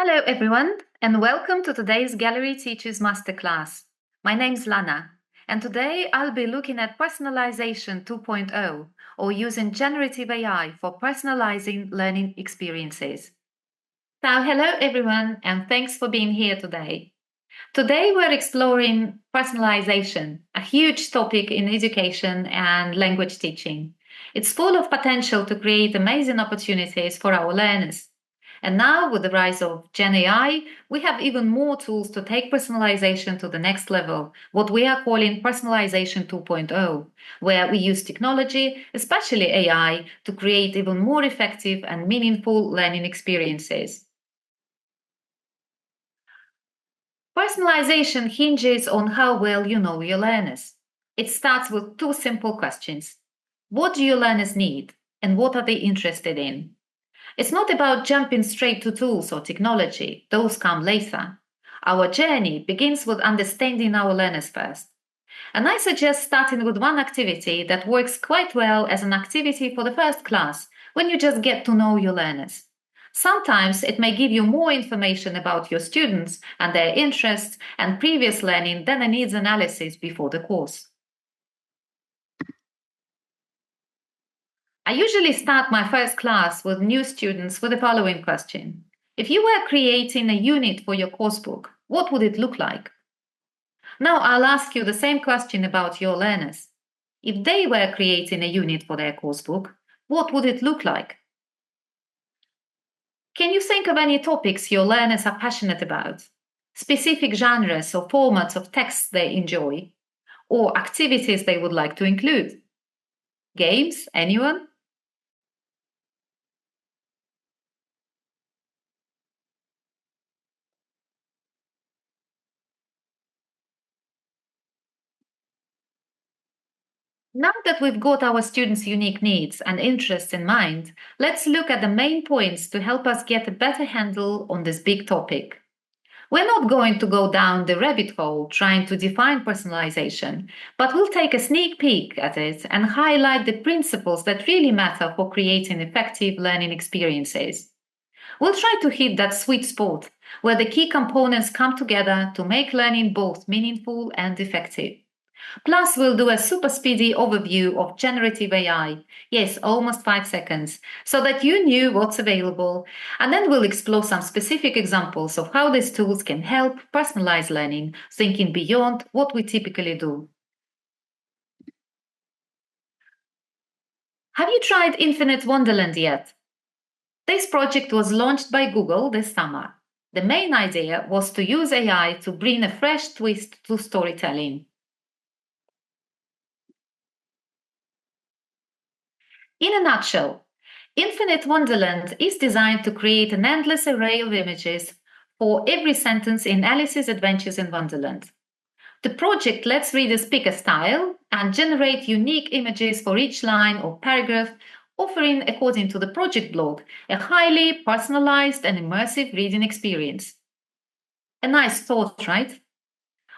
Hello, everyone, and welcome to today's Gallery Teachers Masterclass. My name's Lana, and today I'll be looking at Personalisation 2.0, or using generative AI for personalizing learning experiences. So, hello, everyone, and thanks for being here today. Today, we're exploring personalization, a huge topic in education and language teaching. It's full of potential to create amazing opportunities for our learners. And now, with the rise of genAI, we have even more tools to take personalization to the next level, what we are calling Personalisation 2.0, where we use technology, especially AI, to create even more effective and meaningful learning experiences. Personalization hinges on how well you know your learners. It starts with two simple questions. What do your learners need, and what are they interested in? It's not about jumping straight to tools or technology, those come later. Our journey begins with understanding our learners first. And I suggest starting with one activity that works quite well as an activity for the first class, when you just get to know your learners. Sometimes it may give you more information about your students and their interests and previous learning than a needs analysis before the course. I usually start my first class with new students with the following question. If you were creating a unit for your coursebook, what would it look like? Now I'll ask you the same question about your learners. If they were creating a unit for their coursebook, what would it look like? Can you think of any topics your learners are passionate about? Specific genres or formats of texts they enjoy? Or activities they would like to include? Games? Anyone? Now that we've got our students' unique needs and interests in mind, let's look at the main points to help us get a better handle on this big topic. We're not going to go down the rabbit hole trying to define personalization, but we'll take a sneak peek at it and highlight the principles that really matter for creating effective learning experiences. We'll try to hit that sweet spot where the key components come together to make learning both meaningful and effective. Plus, we'll do a super speedy overview of generative AI. Yes, almost 5 seconds, so that you knew what's available. And then we'll explore some specific examples of how these tools can help personalize learning, thinking beyond what we typically do. Have you tried Infinite Wonderland yet? This project was launched by Google this summer. The main idea was to use AI to bring a fresh twist to storytelling. In a nutshell, Infinite Wonderland is designed to create an endless array of images for every sentence in Alice's Adventures in Wonderland. The project lets readers pick a style and generate unique images for each line or paragraph, offering, according to the project blog, a highly personalized and immersive reading experience. A nice thought, right?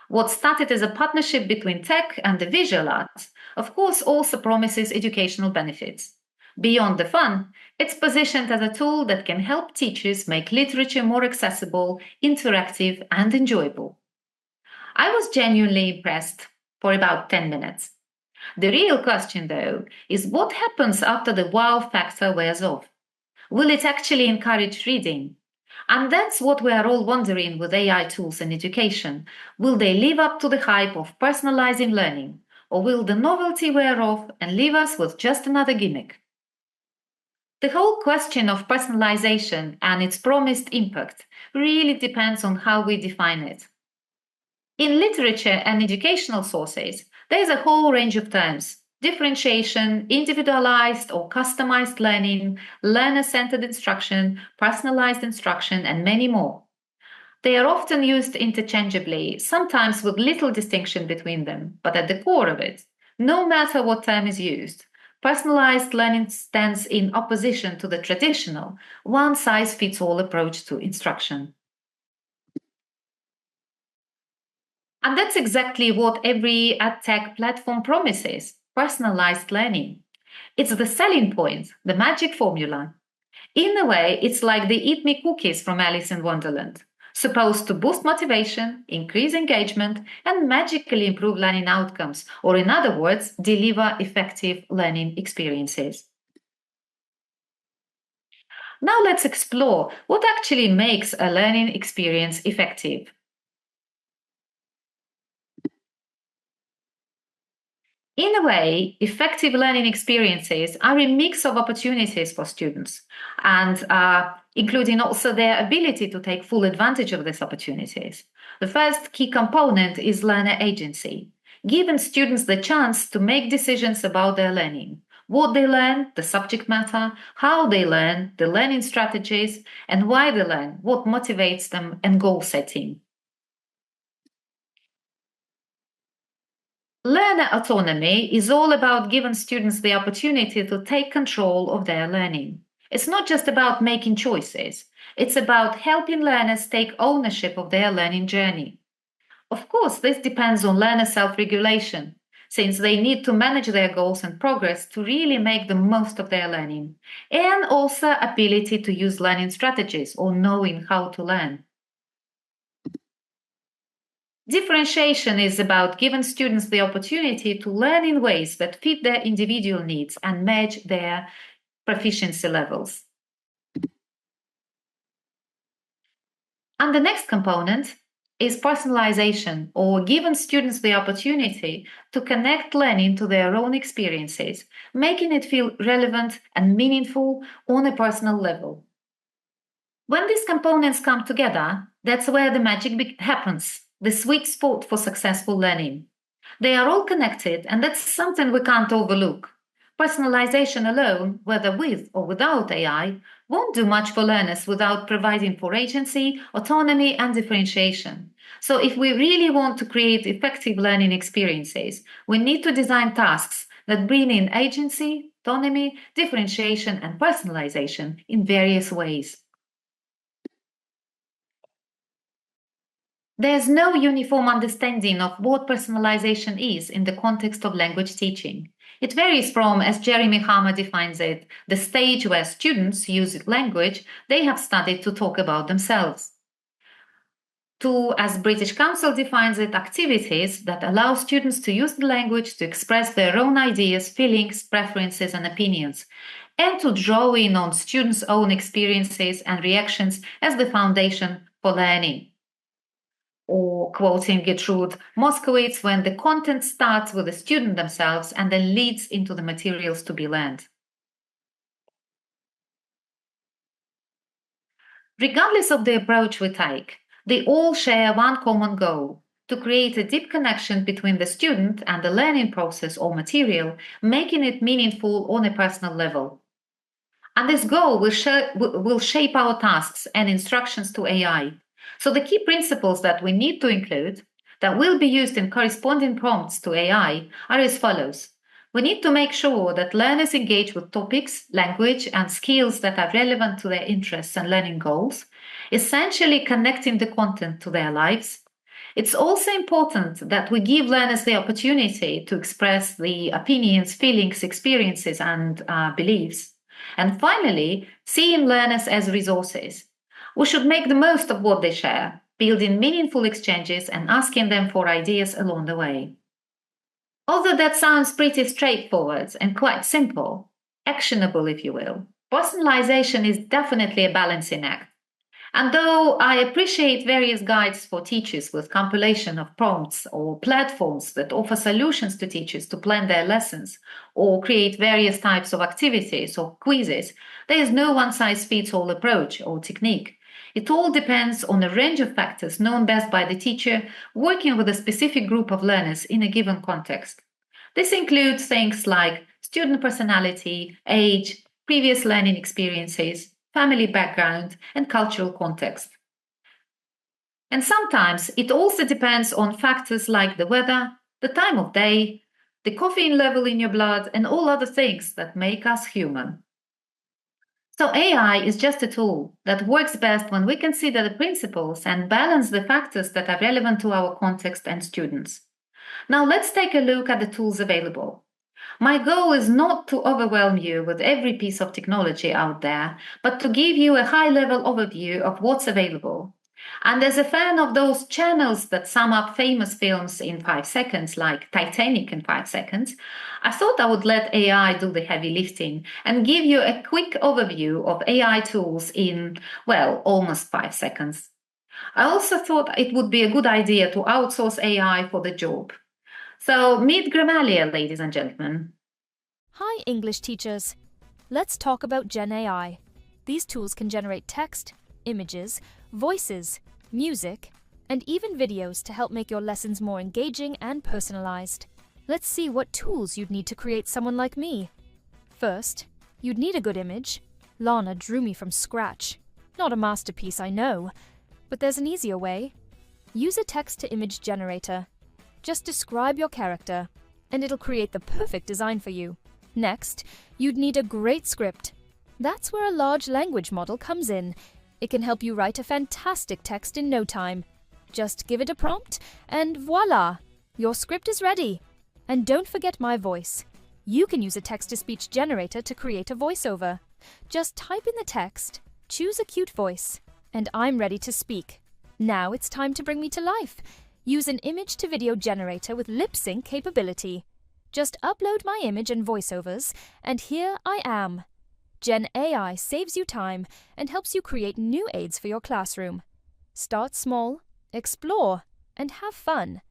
What started as a partnership between tech and the visual arts, of course, also promises educational benefits. Beyond the fun, it's positioned as a tool that can help teachers make literature more accessible, interactive, and enjoyable. I was genuinely impressed for about 10 minutes. The real question, though, is what happens after the wow factor wears off? Will it actually encourage reading? And that's what we are all wondering with AI tools in education. Will they live up to the hype of personalizing learning? Or will the novelty wear off and leave us with just another gimmick? The whole question of personalization and its promised impact really depends on how we define it. In literature and educational sources, there is a whole range of terms: differentiation, individualized or customized learning, learner-centered instruction, personalized instruction, and many more. They are often used interchangeably, sometimes with little distinction between them, but at the core of it, no matter what term is used, personalized learning stands in opposition to the traditional one-size-fits-all approach to instruction. And that's exactly what every edtech platform promises: personalized learning. It's the selling point, the magic formula. In a way, it's like the Eat Me cookies from Alice in Wonderland, supposed to boost motivation, increase engagement, and magically improve learning outcomes, or in other words, deliver effective learning experiences. Now let's explore what actually makes a learning experience effective. In a way, effective learning experiences are a mix of opportunities for students, and including also their ability to take full advantage of these opportunities. The first key component is learner agency, giving students the chance to make decisions about their learning. What they learn, the subject matter, how they learn, the learning strategies, and why they learn, what motivates them, and goal setting. Learner autonomy is all about giving students the opportunity to take control of their learning. It's not just about making choices, it's about helping learners take ownership of their learning journey. Of course, this depends on learner self-regulation, since they need to manage their goals and progress to really make the most of their learning, and also ability to use learning strategies or knowing how to learn. Differentiation is about giving students the opportunity to learn in ways that fit their individual needs and match their proficiency levels. And the next component is personalization, or giving students the opportunity to connect learning to their own experiences, making it feel relevant and meaningful on a personal level. When these components come together, that's where the magic happens, the sweet spot for successful learning. They are all connected, and that's something we can't overlook. Personalization alone, whether with or without AI, won't do much for learners without providing for agency, autonomy, and differentiation. So, if we really want to create effective learning experiences, we need to design tasks that bring in agency, autonomy, differentiation, and personalization in various ways. There's no uniform understanding of what personalization is in the context of language teaching. It varies from, as Jeremy Hammer defines it, the stage where students use language they have studied to talk about themselves, to, as British Council defines it, activities that allow students to use the language to express their own ideas, feelings, preferences, and opinions, and to draw in on students' own experiences and reactions as the foundation for learning. Or quoting Gertrude Moskowitz, when the content starts with the student themselves and then leads into the materials to be learned. Regardless of the approach we take, they all share one common goal: to create a deep connection between the student and the learning process or material, making it meaningful on a personal level. And this goal will shape our tasks and instructions to AI. So the key principles that we need to include that will be used in corresponding prompts to AI are as follows. We need to make sure that learners engage with topics, language, and skills that are relevant to their interests and learning goals, essentially connecting the content to their lives. It's also important that we give learners the opportunity to express the opinions, feelings, experiences, and beliefs. And finally, seeing learners as resources. We should make the most of what they share, building meaningful exchanges and asking them for ideas along the way. Although that sounds pretty straightforward and quite simple, actionable if you will, personalization is definitely a balancing act. And though I appreciate various guides for teachers with compilation of prompts or platforms that offer solutions to teachers to plan their lessons or create various types of activities or quizzes, there is no one-size-fits-all approach or technique. It all depends on a range of factors known best by the teacher working with a specific group of learners in a given context. This includes things like student personality, age, previous learning experiences, family background, and cultural context. And sometimes it also depends on factors like the weather, the time of day, the caffeine level in your blood, and all other things that make us human. So AI is just a tool that works best when we consider the principles and balance the factors that are relevant to our context and students. Now let's take a look at the tools available. My goal is not to overwhelm you with every piece of technology out there, but to give you a high level overview of what's available. And as a fan of those channels that sum up famous films in 5 seconds, like Titanic in 5 seconds, I thought I would let AI do the heavy lifting and give you a quick overview of AI tools in, well, almost 5 seconds. I also thought it would be a good idea to outsource AI for the job. So meet Grammalia, ladies and gentlemen. Hi, English teachers. Let's talk about genAI. These tools can generate text, images, voices, music, and even videos to help make your lessons more engaging and personalized. Let's see what tools you'd need to create someone like me. First, you'd need a good image. Lana drew me from scratch. Not a masterpiece, I know, but there's an easier way. Use a text-to-image generator. Just describe your character, and it'll create the perfect design for you. Next, you'd need a great script. That's where a large language model comes in. It can help you write a fantastic text in no time. Just give it a prompt, and voila! Your script is ready. And don't forget my voice. You can use a text-to-speech generator to create a voiceover. Just type in the text, choose a cute voice, and I'm ready to speak. Now it's time to bring me to life. Use an image-to-video generator with lip-sync capability. Just upload my image and voiceovers, and here I am. genAI saves you time and helps you create new aids for your classroom. Start small, explore, and have fun.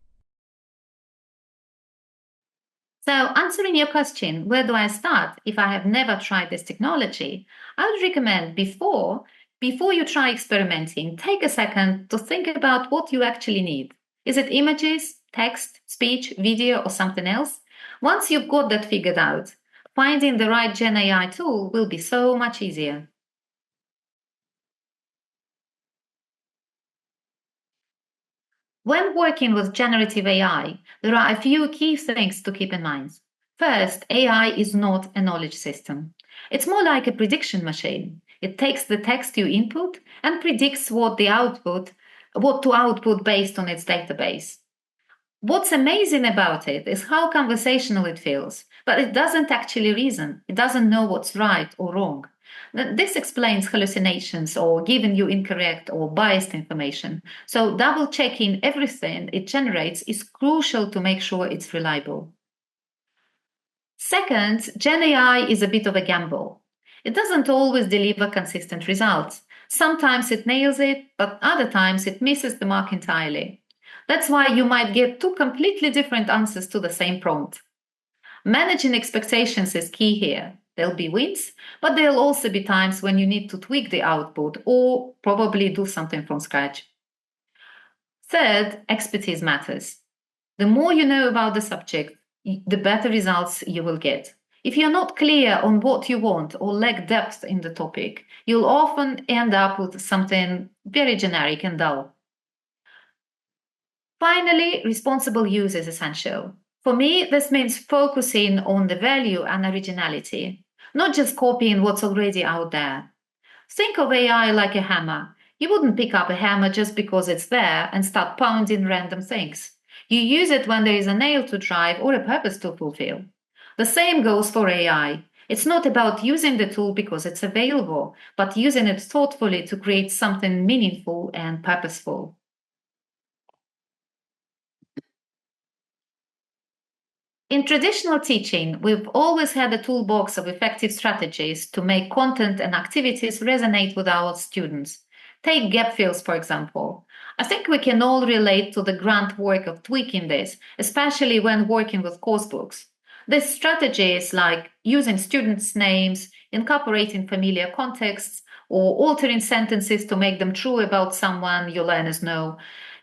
So, answering your question, where do I start if I have never tried this technology? I would recommend before you try experimenting, take a second to think about what you actually need. Is it images, text, speech, video, or something else? Once you've got that figured out, finding the right genAI tool will be so much easier. When working with generative AI, there are a few key things to keep in mind. First, AI is not a knowledge system. It's more like a prediction machine. It takes the text you input and predicts what to output based on its database. What's amazing about it is how conversational it feels, but it doesn't actually reason. It doesn't know what's right or wrong. This explains hallucinations or giving you incorrect or biased information. So, double checking everything it generates is crucial to make sure it's reliable. Second, GenAI is a bit of a gamble. It doesn't always deliver consistent results. Sometimes it nails it, but other times it misses the mark entirely. That's why you might get two completely different answers to the same prompt. Managing expectations is key here. There'll be wins, but there'll also be times when you need to tweak the output or probably do something from scratch. Third, expertise matters. The more you know about the subject, the better results you will get. If you're not clear on what you want or lack depth in the topic, you'll often end up with something very generic and dull. Finally, responsible use is essential. For me, this means focusing on the value and originality, not just copying what's already out there. Think of AI like a hammer. You wouldn't pick up a hammer just because it's there and start pounding random things. You use it when there is a nail to drive or a purpose to fulfill. The same goes for AI. It's not about using the tool because it's available, but using it thoughtfully to create something meaningful and purposeful. In traditional teaching, we've always had a toolbox of effective strategies to make content and activities resonate with our students. Take gap fills, for example. I think we can all relate to the grunt work of tweaking this, especially when working with course books. These strategies, like using students' names, incorporating familiar contexts, or altering sentences to make them true about someone your learners know,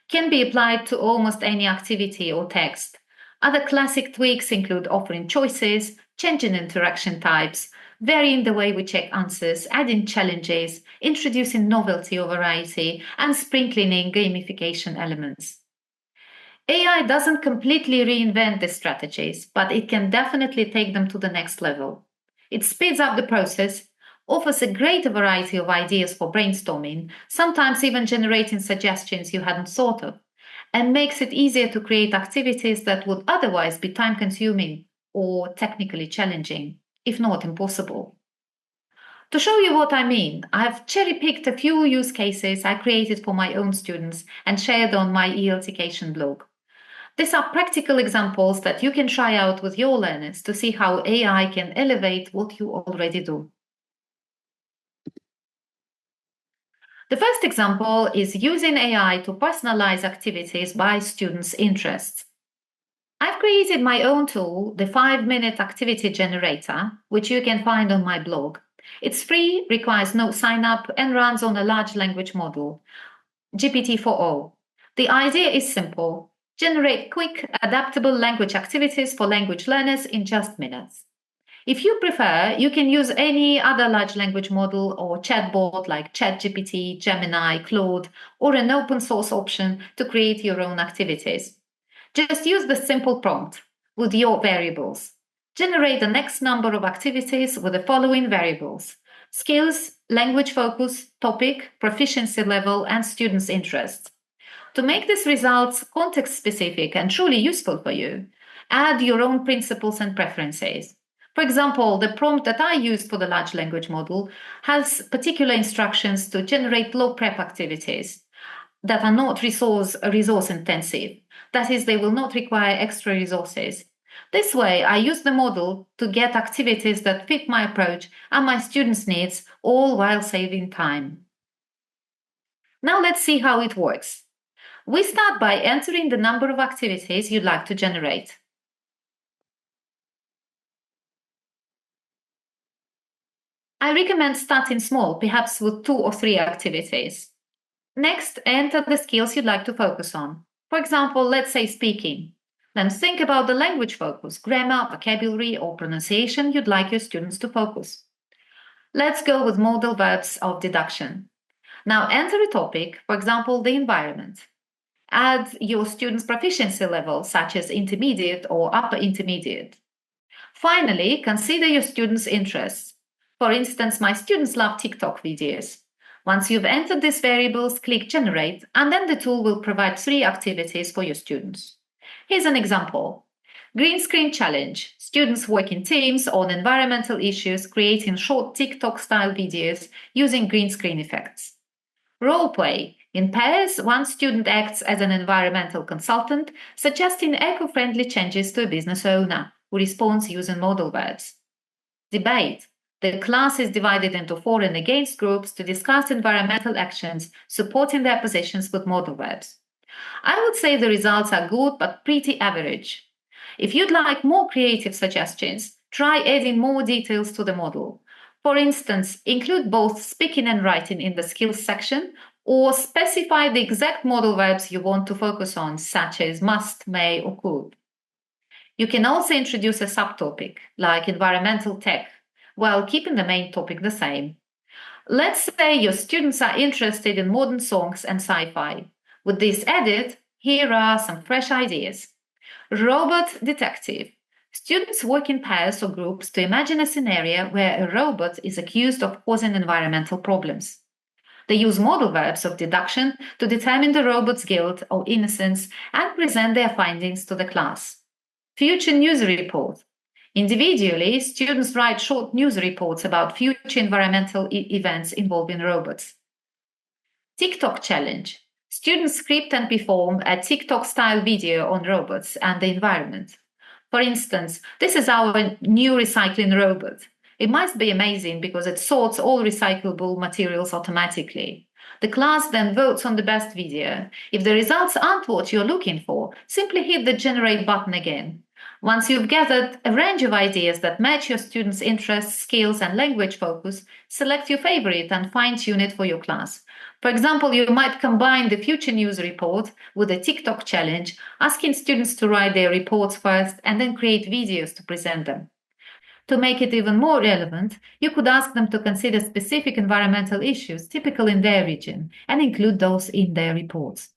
can be applied to almost any activity or text. Other classic tweaks include offering choices, changing interaction types, varying the way we check answers, adding challenges, introducing novelty or variety, and sprinkling in gamification elements. AI doesn't completely reinvent these strategies, but it can definitely take them to the next level. It speeds up the process, offers a greater variety of ideas for brainstorming, sometimes even generating suggestions you hadn't thought of, and makes it easier to create activities that would otherwise be time consuming or technically challenging, if not impossible. To show you what I mean, I've cherry-picked a few use cases I created for my own students and shared on my ELTcation blog. These are practical examples that you can try out with your learners to see how AI can elevate what you already do. The first example is using AI to personalize activities by students' interests. I've created my own tool, the 5-minute activity generator, which you can find on my blog. It's free, requires no sign-up, and runs on a large language model, GPT-4o. The idea is simple. Generate quick, adaptable language activities for language learners in just minutes. If you prefer, you can use any other large language model or chatbot like ChatGPT, Gemini, Claude, or an open source option to create your own activities. Just use the simple prompt with your variables. Generate the next number of activities with the following variables: skills, language focus, topic, proficiency level, and students' interests. To make these results context-specific and truly useful for you, add your own principles and preferences. For example, the prompt that I used for the large language model has particular instructions to generate low prep activities that are not resource intensive. That is, they will not require extra resources. This way, I use the model to get activities that fit my approach and my students' needs, all while saving time. Now let's see how it works. We start by entering the number of activities you'd like to generate. I recommend starting small, perhaps with 2 or 3 activities. Next, enter the skills you'd like to focus on. For example, let's say speaking. Then think about the language focus, grammar, vocabulary, or pronunciation you'd like your students to focus. Let's go with modal verbs of deduction. Now enter a topic, for example, the environment. Add your students' proficiency level, such as intermediate or upper intermediate. Finally, consider your students' interests. For instance, my students love TikTok videos. Once you've entered these variables, click Generate, and then the tool will provide 3 activities for your students. Here's an example. Green Screen Challenge. Students work in teams on environmental issues, creating short TikTok-style videos using green screen effects. Role play. In pairs, one student acts as an environmental consultant, suggesting eco-friendly changes to a business owner, who responds using modal verbs. Debate. The class is divided into for and against groups to discuss environmental actions, supporting their positions with modal verbs. I would say the results are good but pretty average. If you'd like more creative suggestions, try adding more details to the model. For instance, include both speaking and writing in the skills section, or specify the exact modal verbs you want to focus on, such as must, may, or could. You can also introduce a subtopic, like environmental tech, while keeping the main topic the same. Let's say your students are interested in modern songs and sci-fi. With this added, here are some fresh ideas. Robot detective. Students work in pairs or groups to imagine a scenario where a robot is accused of causing environmental problems. They use modal verbs of deduction to determine the robot's guilt or innocence and present their findings to the class. Future news report. Individually, students write short news reports about future environmental events involving robots. TikTok challenge. Students script and perform a TikTok-style video on robots and the environment. For instance, this is our new recycling robot. It must be amazing because it sorts all recyclable materials automatically. The class then votes on the best video. If the results aren't what you're looking for, simply hit the Generate button again. Once you've gathered a range of ideas that match your students' interests, skills, and language focus, select your favorite and fine-tune it for your class. For example, you might combine the future news report with a TikTok challenge, asking students to write their reports first and then create videos to present them. To make it even more relevant, you could ask them to consider specific environmental issues typical in their region and include those in their reports.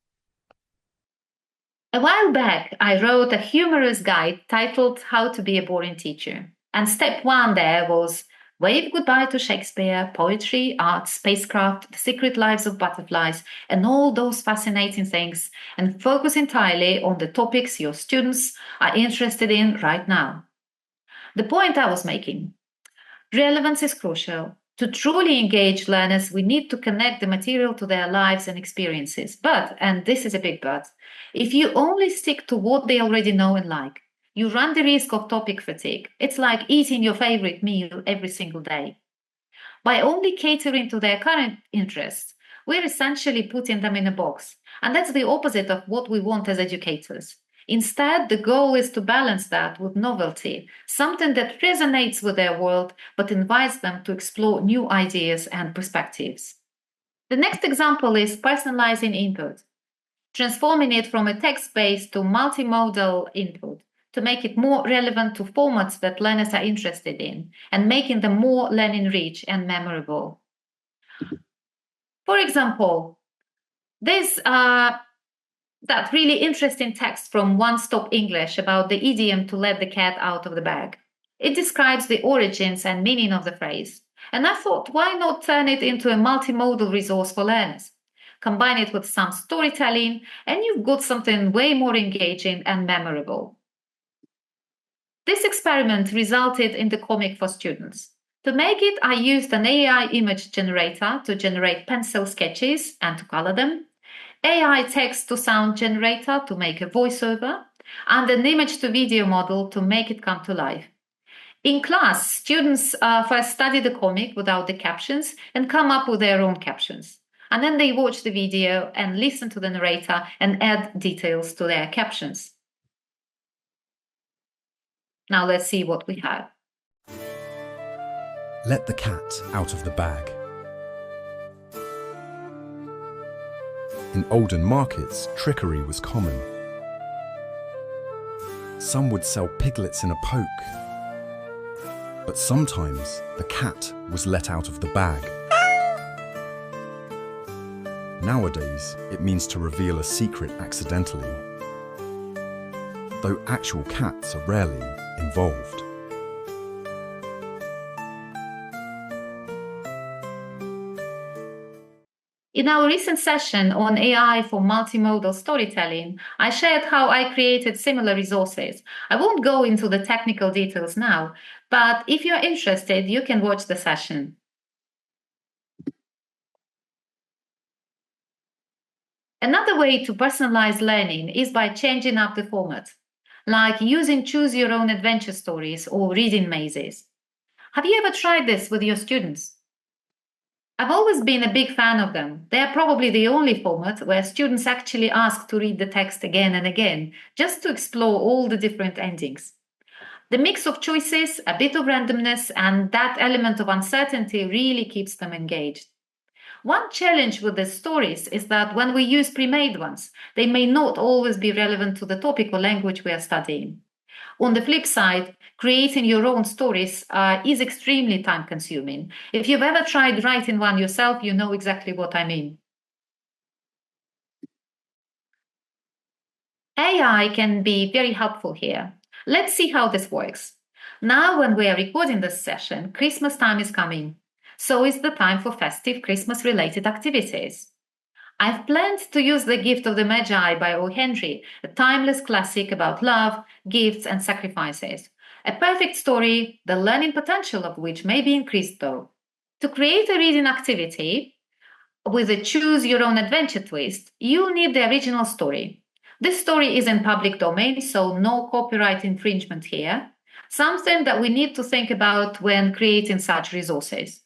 A while back, I wrote a humorous guide titled How to Be a Boring Teacher. And step 1 there was wave goodbye to Shakespeare, poetry, art, spacecraft, the secret lives of butterflies, and all those fascinating things, and focus entirely on the topics your students are interested in right now. The point I was making: relevance is crucial. To truly engage learners, we need to connect the material to their lives and experiences. But, and this is a big but, if you only stick to what they already know and like, you run the risk of topic fatigue. It's like eating your favorite meal every single day. By only catering to their current interests, we're essentially putting them in a box. And that's the opposite of what we want as educators. Instead, the goal is to balance that with novelty, something that resonates with their world but invites them to explore new ideas and perspectives. The next example is personalizing input, transforming it from a text-based to multimodal input to make it more relevant to formats that learners are interested in and making them more learning rich and memorable. For example, there's that really interesting text from One Stop English about the idiom to let the cat out of the bag. It describes the origins and meaning of the phrase. And I thought, why not turn it into a multimodal resource for learners? Combine it with some storytelling, and you've got something way more engaging and memorable. This experiment resulted in the comic for students. To make it, I used an AI image generator to generate pencil sketches and to color them, AI text to sound generator to make a voiceover, and an image to video model to make it come to life. In class, students first study the comic without the captions and come up with their own captions. And then they watch the video and listen to the narrator and add details to their captions. Now let's see what we have. Let the cat out of the bag. In olden markets, trickery was common. Some would sell piglets in a poke, but sometimes the cat was let out of the bag. Nowadays, it means to reveal a secret accidentally, though actual cats are rarely involved. In our recent session on AI for multimodal storytelling, I shared how I created similar resources. I won't go into the technical details now, but if you're interested, you can watch the session. Another way to personalize learning is by changing up the format, like using choose-your-own-adventure stories or reading mazes. Have you ever tried this with your students? I've always been a big fan of them. They're probably the only format where students actually ask to read the text again and again, just to explore all the different endings. The mix of choices, a bit of randomness, and that element of uncertainty really keeps them engaged. One challenge with these stories is that when we use pre-made ones, they may not always be relevant to the topic or language we are studying. On the flip side, creating your own stories is extremely time-consuming. If you've ever tried writing one yourself, you know exactly what I mean. AI can be very helpful here. Let's see how this works. Now, when we are recording this session, Christmas time is coming. So is the time for festive Christmas-related activities. I've planned to use The Gift of the Magi by O. Henry, a timeless classic about love, gifts, and sacrifices. A perfect story, the learning potential of which may be increased though. To create a reading activity with a choose-your-own-adventure twist, you'll need the original story. This story is in public domain, so no copyright infringement here. Something that we need to think about when creating such resources.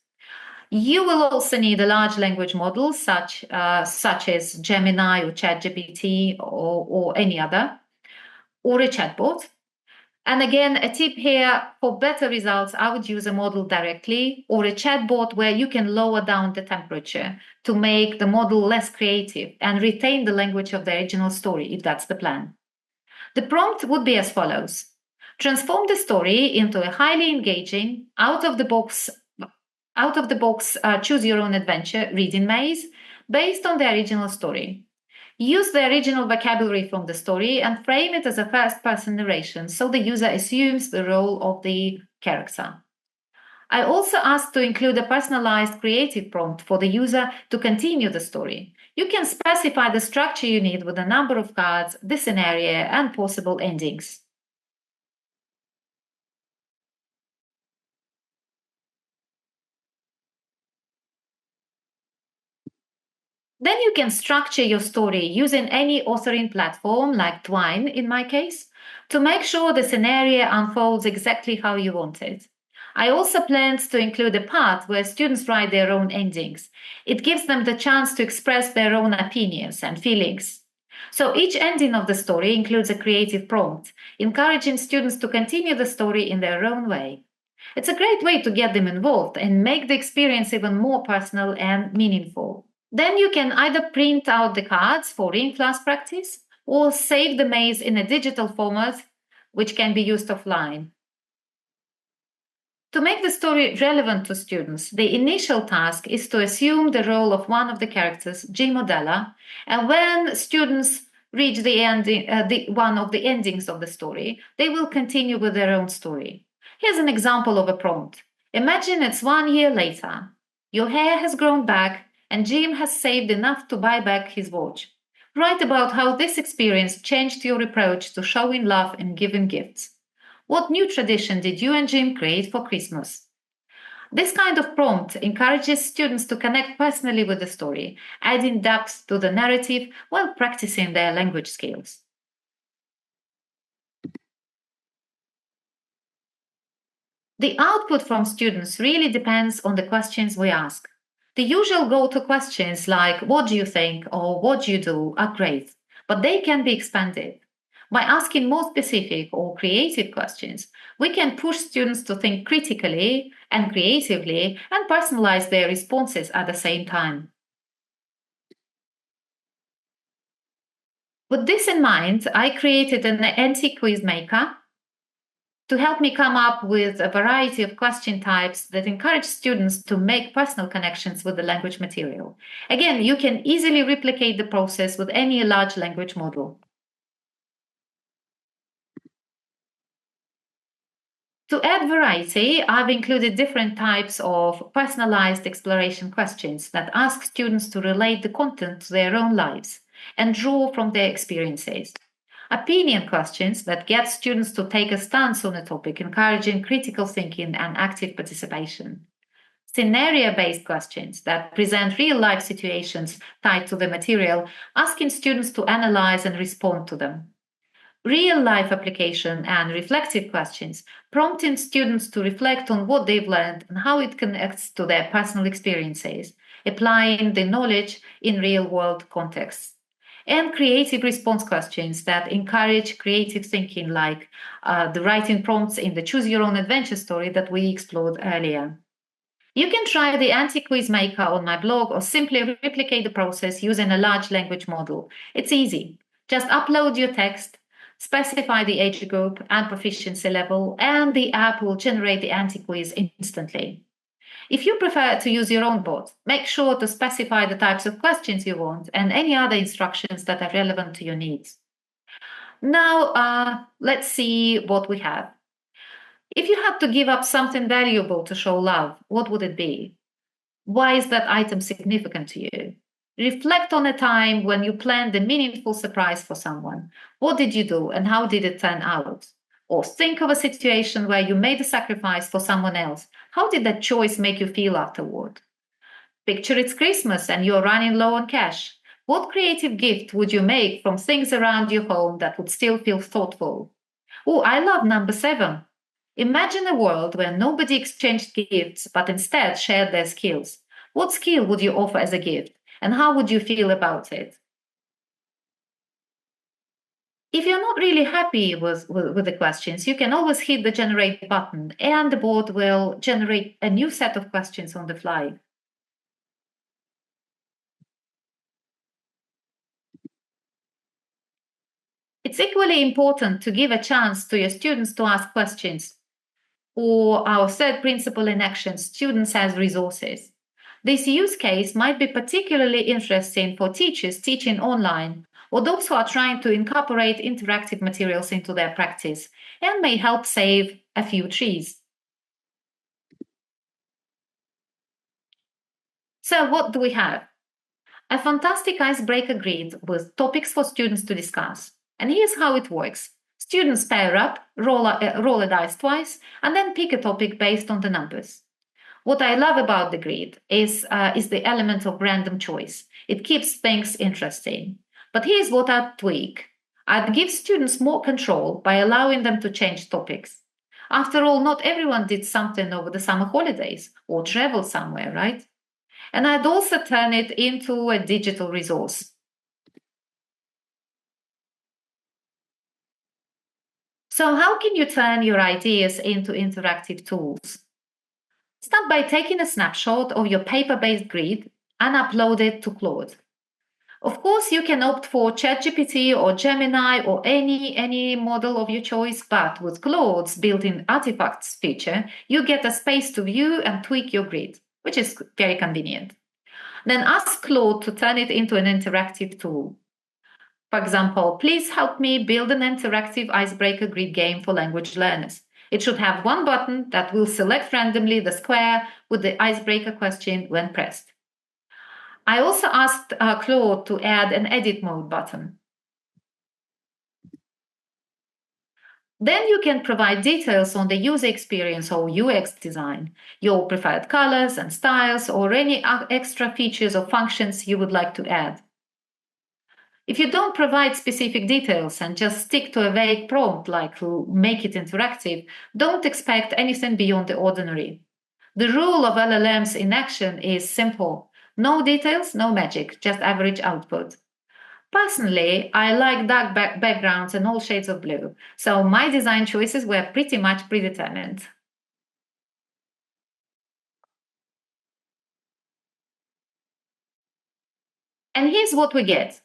You will also need a large language model such as Gemini or ChatGPT or any other, or a chatbot. And again, a tip here: for better results, I would use a model directly or a chatbot where you can lower down the temperature to make the model less creative and retain the language of the original story, if that's the plan. The prompt would be as follows: transform the story into a highly engaging, out-of-the-box choose-your-own-adventure reading maze based on the original story. Use the original vocabulary from the story and frame it as a first-person narration so the user assumes the role of the character. I also asked to include a personalized creative prompt for the user to continue the story. You can specify the structure you need with the number of cards, the scenario, and possible endings. Then you can structure your story using any authoring platform, like Twine in my case, to make sure the scenario unfolds exactly how you want it. I also planned to include a part where students write their own endings. It gives them the chance to express their own opinions and feelings. So each ending of the story includes a creative prompt, encouraging students to continue the story in their own way. It's a great way to get them involved and make the experience even more personal and meaningful. Then you can either print out the cards for in-class practice or save the maze in a digital format, which can be used offline. To make the story relevant to students, the initial task is to assume the role of one of the characters, G. Modella, and when students reach one of the endings of the story, they will continue with their own story. Here's an example of a prompt. Imagine it's 1 year later. Your hair has grown back, and Jim has saved enough to buy back his watch. Write about how this experience changed your approach to showing love and giving gifts. What new tradition did you and Jim create for Christmas? This kind of prompt encourages students to connect personally with the story, adding depth to the narrative while practicing their language skills. The output from students really depends on the questions we ask. The usual go-to questions like "What do you think?" or "What do you do?" are great, but they can be expanded. By asking more specific or creative questions, we can push students to think critically and creatively and personalize their responses at the same time. With this in mind, I created an anti-quiz maker to help me come up with a variety of question types that encourage students to make personal connections with the language material. Again, you can easily replicate the process with any large language model. To add variety, I've included different types of personalized exploration questions that ask students to relate the content to their own lives and draw from their experiences. Opinion questions that get students to take a stance on a topic, encouraging critical thinking and active participation. Scenario-based questions that present real-life situations tied to the material, asking students to analyze and respond to them. Real-life application and reflective questions, prompting students to reflect on what they've learned and how it connects to their personal experiences, applying the knowledge in real-world contexts. And creative response questions that encourage creative thinking, like the writing prompts in the Choose Your Own Adventure story that we explored earlier. You can try the anti-quiz maker on my blog or simply replicate the process using a large language model. It's easy. Just upload your text, specify the age group and proficiency level, and the app will generate the anti-quiz instantly. If you prefer to use your own bot, make sure to specify the types of questions you want and any other instructions that are relevant to your needs. Now, let's see what we have. If you had to give up something valuable to show love, what would it be? Why is that item significant to you? Reflect on a time when you planned a meaningful surprise for someone. What did you do and how did it turn out? Or think of a situation where you made a sacrifice for someone else. How did that choice make you feel afterward? Picture it's Christmas and you're running low on cash. What creative gift would you make from things around your home that would still feel thoughtful? Oh, I love number 7. Imagine a world where nobody exchanged gifts but instead shared their skills. What skill would you offer as a gift and how would you feel about it? If you're not really happy with the questions, you can always hit the generate button and the board will generate a new set of questions on the fly. It's equally important to give a chance to your students to ask questions. Or our third principle in action, students as resources. This use case might be particularly interesting for teachers teaching online or those who are trying to incorporate interactive materials into their practice and may help save a few trees. So what do we have? A fantastic icebreaker grid with topics for students to discuss. And here's how it works. Students pair up, roll a dice twice, and then pick a topic based on the numbers. What I love about the grid is the element of random choice. It keeps things interesting. But here's what I'd tweak. I'd give students more control by allowing them to change topics. After all, not everyone did something over the summer holidays or traveled somewhere, right? And I'd also turn it into a digital resource. So how can you turn your ideas into interactive tools? Start by taking a snapshot of your paper-based grid and upload it to Claude. Of course, you can opt for ChatGPT or Gemini or any model of your choice, but with Claude's built-in artifacts feature, you get a space to view and tweak your grid, which is very convenient. Then ask Claude to turn it into an interactive tool. For example, please help me build an interactive icebreaker grid game for language learners. It should have one button that will select randomly the square with the icebreaker question when pressed. I also asked Claude to add an edit mode button. Then you can provide details on the user experience or UX design, your preferred colors and styles, or any extra features or functions you would like to add. If you don't provide specific details and just stick to a vague prompt like make it interactive, don't expect anything beyond the ordinary. The rule of LLMs in action is simple. No details, no magic, just average output. Personally, I like dark backgrounds and all shades of blue, so my design choices were pretty much predetermined. And here's what we get.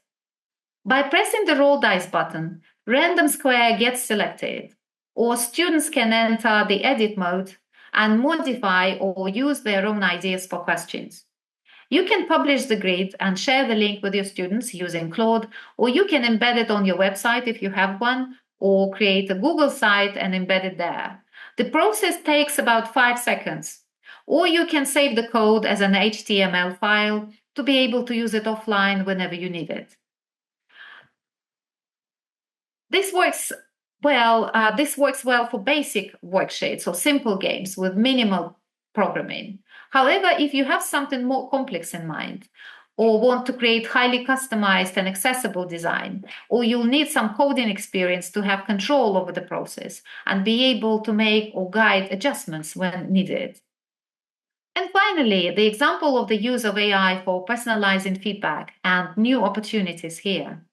By pressing the roll dice button, random square gets selected, or students can enter the edit mode and modify or use their own ideas for questions. You can publish the grid and share the link with your students using Claude, or you can embed it on your website if you have one, or create a Google site and embed it there. The process takes about 5 seconds, or you can save the code as an HTML file to be able to use it offline whenever you need it. This works well for basic worksheets or simple games with minimal programming. However, if you have something more complex in mind, or want to create highly customized and accessible design, or you'll need some coding experience to have control over the process and be able to make or guide adjustments when needed. And finally, the example of the use of AI for personalizing feedback and new opportunities here.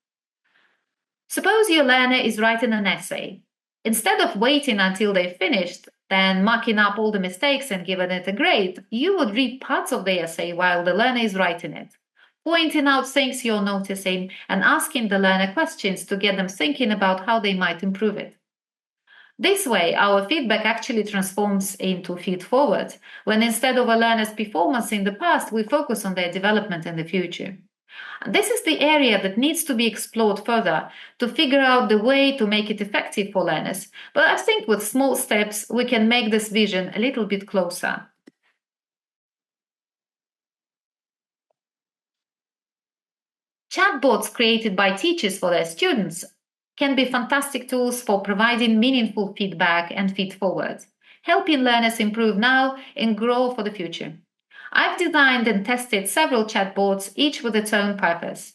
Suppose your learner is writing an essay. Instead of waiting until they've finished, then marking up all the mistakes and giving it a grade, you would read parts of the essay while the learner is writing it, pointing out things you're noticing and asking the learner questions to get them thinking about how they might improve it. This way, our feedback actually transforms into feed forward, when instead of a learner's performance in the past, we focus on their development in the future. This is the area that needs to be explored further to figure out the way to make it effective for learners. But I think with small steps, we can make this vision a little bit closer. Chatbots created by teachers for their students can be fantastic tools for providing meaningful feedback and feed forward, helping learners improve now and grow for the future. I've designed and tested several chatbots, each with its own purpose.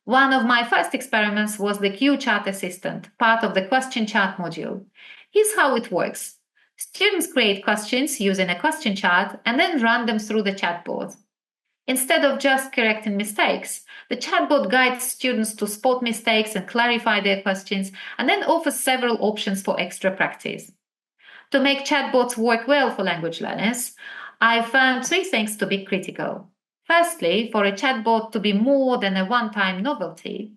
One of my first experiments was the Q Chat Assistant, part of the Question Chat module. Here's how it works. Students create questions using a question chat and then run them through the chatbot. Instead of just correcting mistakes, the chatbot guides students to spot mistakes and clarify their questions, and then offers several options for extra practice. To make chatbots work well for language learners, I found 3 things to be critical. Firstly, for a chatbot to be more than a one-time novelty,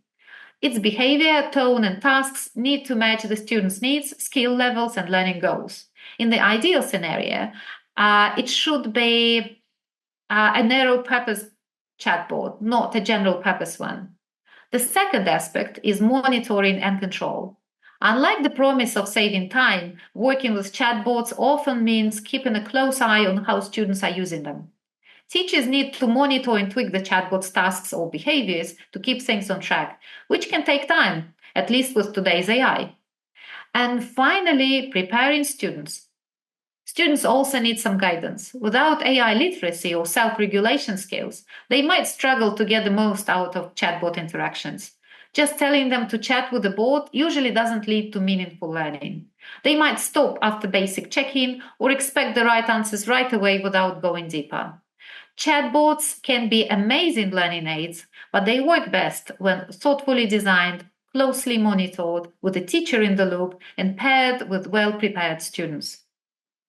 its behavior, tone, and tasks need to match the student's needs, skill levels, and learning goals. In the ideal scenario, it should be a narrow-purpose chatbot, not a general-purpose one. The second aspect is monitoring and control. Unlike the promise of saving time, working with chatbots often means keeping a close eye on how students are using them. Teachers need to monitor and tweak the chatbot's tasks or behaviors to keep things on track, which can take time, at least with today's AI. And finally, preparing students. Students also need some guidance. Without AI literacy or self-regulation skills, they might struggle to get the most out of chatbot interactions. Just telling them to chat with the bot usually doesn't lead to meaningful learning. They might stop after basic check-in or expect the right answers right away without going deeper. Chatbots can be amazing learning aids, but they work best when thoughtfully designed, closely monitored, with a teacher in the loop, and paired with well-prepared students.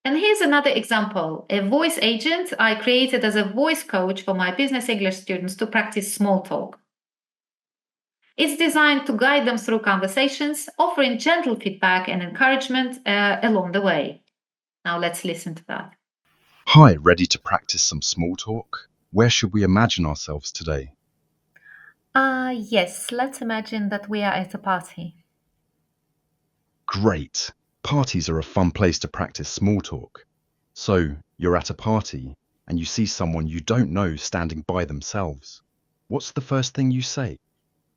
And here's another example, a voice agent I created as a voice coach for my business English students to practice small talk. It's designed to guide them through conversations, offering gentle feedback and encouragement along the way. Now let's listen to that. Hi, ready to practice some small talk? Where should we imagine ourselves today? Yes, let's imagine that we are at a party. Great! Parties are a fun place to practice small talk. So, you're at a party and you see someone you don't know standing by themselves. What's the first thing you say?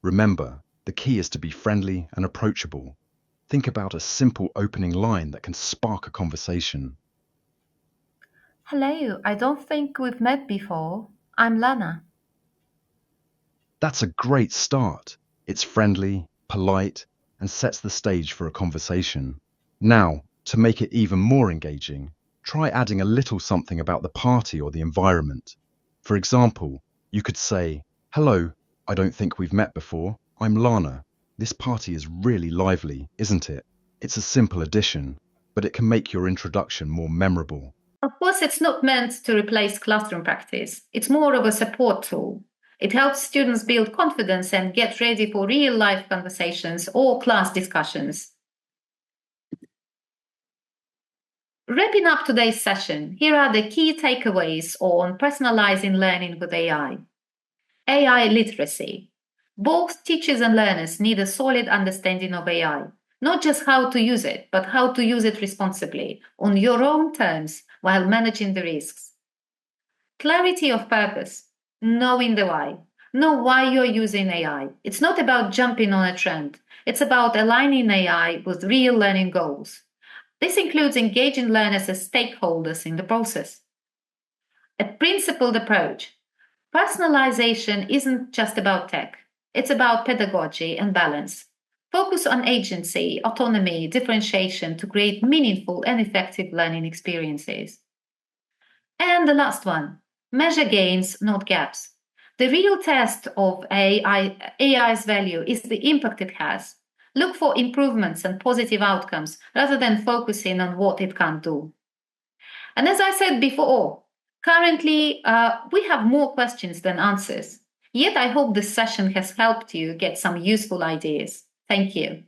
Remember, the key is to be friendly and approachable. Think about a simple opening line that can spark a conversation. Hello, I don't think we've met before. I'm Lana. That's a great start. It's friendly, polite, and sets the stage for a conversation. Now, to make it even more engaging, try adding a little something about the party or the environment. For example, you could say, "Hello, I don't think we've met before. I'm Lana. This party is really lively, isn't it?" It's a simple addition, but it can make your introduction more memorable. Of course, it's not meant to replace classroom practice. It's more of a support tool. It helps students build confidence and get ready for real life conversations or class discussions. Wrapping up today's session, here are the key takeaways on personalizing learning with AI. AI literacy. Both teachers and learners need a solid understanding of AI, not just how to use it, but how to use it responsibly, on your own terms, while managing the risks. Clarity of purpose, knowing the why. Know why you're using AI. It's not about jumping on a trend, it's about aligning AI with real learning goals. This includes engaging learners as stakeholders in the process. A principled approach. Personalization isn't just about tech, it's about pedagogy and balance. Focus on agency, autonomy, differentiation to create meaningful and effective learning experiences. And the last one, measure gains, not gaps. The real test of AI's value is the impact it has. Look for improvements and positive outcomes rather than focusing on what it can't do. And as I said before, currently we have more questions than answers. Yet I hope this session has helped you get some useful ideas. Thank you.